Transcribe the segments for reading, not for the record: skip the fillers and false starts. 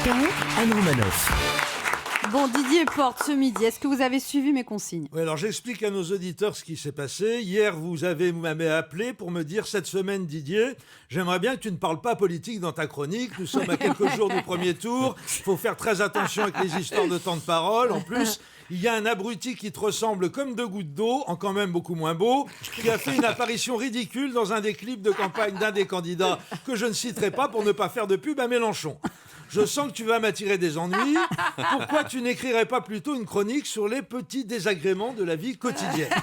Anne Romanoff. Bon, Didier Porte, ce midi, est-ce que vous avez suivi mes consignes ? Oui, alors j'explique à nos auditeurs ce qui s'est passé. Hier, vous m'avez appelé pour me dire, cette semaine, Didier, j'aimerais bien que tu ne parles pas politique dans ta chronique. Nous sommes à quelques jours du premier tour. Il faut faire très attention avec les histoires de temps de parole. En plus, il y a un abruti qui te ressemble comme deux gouttes d'eau, en quand même beaucoup moins beau, qui a fait une apparition ridicule dans un des clips de campagne d'un des candidats que je ne citerai pas pour ne pas faire de pub à Mélenchon. Je sens que tu vas m'attirer des ennuis. Pourquoi tu n'écrirais pas plutôt une chronique sur les petits désagréments de la vie quotidienne ?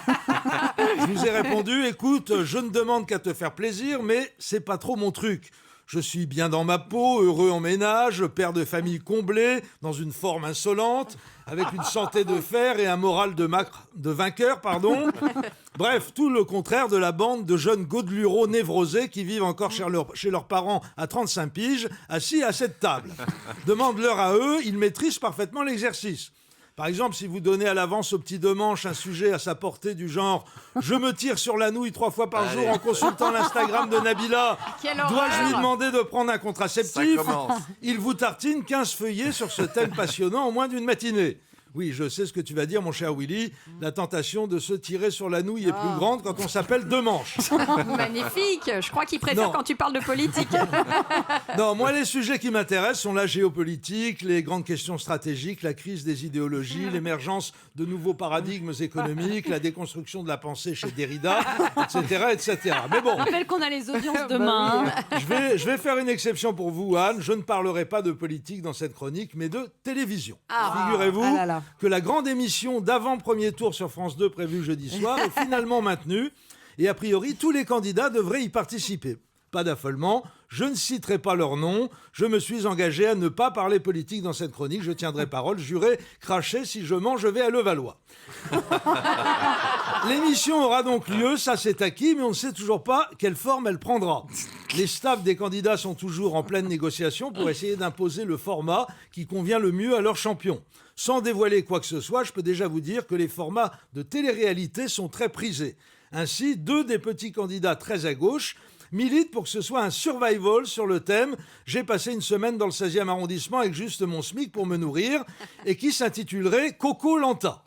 Je vous ai répondu, écoute, je ne demande qu'à te faire plaisir, mais c'est pas trop mon truc. Je suis bien dans ma peau, heureux en ménage, père de famille comblé, dans une forme insolente, avec une santé de fer et un moral de vainqueur. Bref, tout le contraire de la bande de jeunes godelureaux névrosés qui vivent encore chez leurs parents à 35 piges, assis à cette table. Demande-leur à eux, ils maîtrisent parfaitement l'exercice. Par exemple, si vous donnez à l'avance au petit Demanche un sujet à sa portée du genre « Je me tire sur la nouille 3 fois par jour en consultant l'Instagram de Nabila. Dois-je lui demander de prendre un contraceptif ?» Il vous tartine 15 feuillets sur ce thème passionnant en moins d'une matinée. Oui, je sais ce que tu vas dire, mon cher Willy. La tentation de se tirer sur la nouille est plus grande quand on s'appelle Demanche. Magnifique. Je crois qu'il préfère quand tu parles de politique. Non, moi, les sujets qui m'intéressent sont la géopolitique, les grandes questions stratégiques, la crise des idéologies, l'émergence de nouveaux paradigmes économiques, la déconstruction de la pensée chez Derrida, etc. Mais bon, Je rappelle qu'on a les audiences demain. je vais faire une exception pour vous, Anne. Je ne parlerai pas de politique dans cette chronique, mais de télévision. Figurez-vous que la grande émission d'avant-premier tour sur France 2 prévue jeudi soir est finalement maintenue et a priori tous les candidats devraient y participer. Pas d'affolement, je ne citerai pas leur nom, je me suis engagé à ne pas parler politique dans cette chronique, je tiendrai parole, juré, craché, si je mens, je vais à Levallois. L'émission aura donc lieu, ça c'est acquis, mais on ne sait toujours pas quelle forme elle prendra. Les staffs des candidats sont toujours en pleine négociation pour essayer d'imposer le format qui convient le mieux à leur champion. Sans dévoiler quoi que ce soit, je peux déjà vous dire que les formats de télé-réalité sont très prisés. Ainsi, 2 des petits candidats très à gauche militent pour que ce soit un survival sur le thème « J'ai passé une semaine dans le 16e arrondissement avec juste mon SMIC pour me nourrir » et qui s'intitulerait « Coco Lanta ».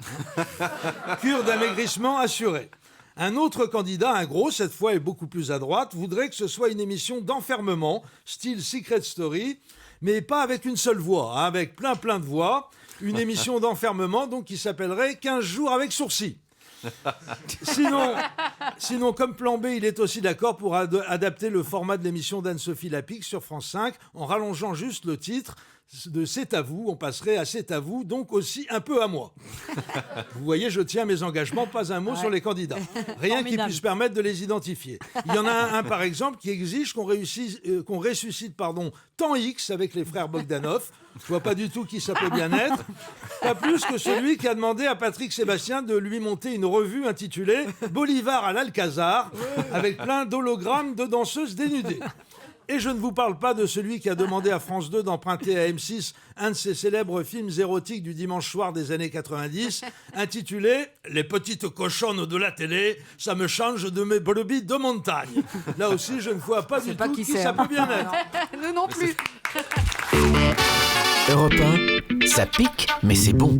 Cure d'amaigrissement assurée. Un autre candidat, un gros cette fois et beaucoup plus à droite, voudrait que ce soit une émission d'enfermement, style Secret Story, mais pas avec une seule voix, avec plein de voix. Une émission d'enfermement donc qui s'appellerait 15 jours avec sourcils. Sinon, comme plan B, il est aussi d'accord pour adapter le format de l'émission d'Anne-Sophie Lapix sur France 5 en rallongeant juste le titre de C'est à vous, on passerait à C'est à vous, donc aussi un peu à moi. Vous voyez, je tiens mes engagements, pas un mot sur les candidats. Rien qui puisse permettre de les identifier. Il y en a un par exemple, qui exige qu'on ressuscite Temps X avec les frères Bogdanov. Je vois pas du tout qui ça peut bien être. Pas plus que celui qui a demandé à Patrick Sébastien de lui monter une revue intitulée Bolivar à l'Alcazar, avec plein d'hologrammes de danseuses dénudées. Et je ne vous parle pas de celui qui a demandé à France 2 d'emprunter à M6 un de ses célèbres films érotiques du dimanche soir des années 90, intitulé « Les petites cochonnes de la télé, ça me change de mes brebis de montagne ». Là aussi, je ne vois pas du tout qui ça peut bien être. Nous non plus. Europe 1, ça pique, mais c'est bon.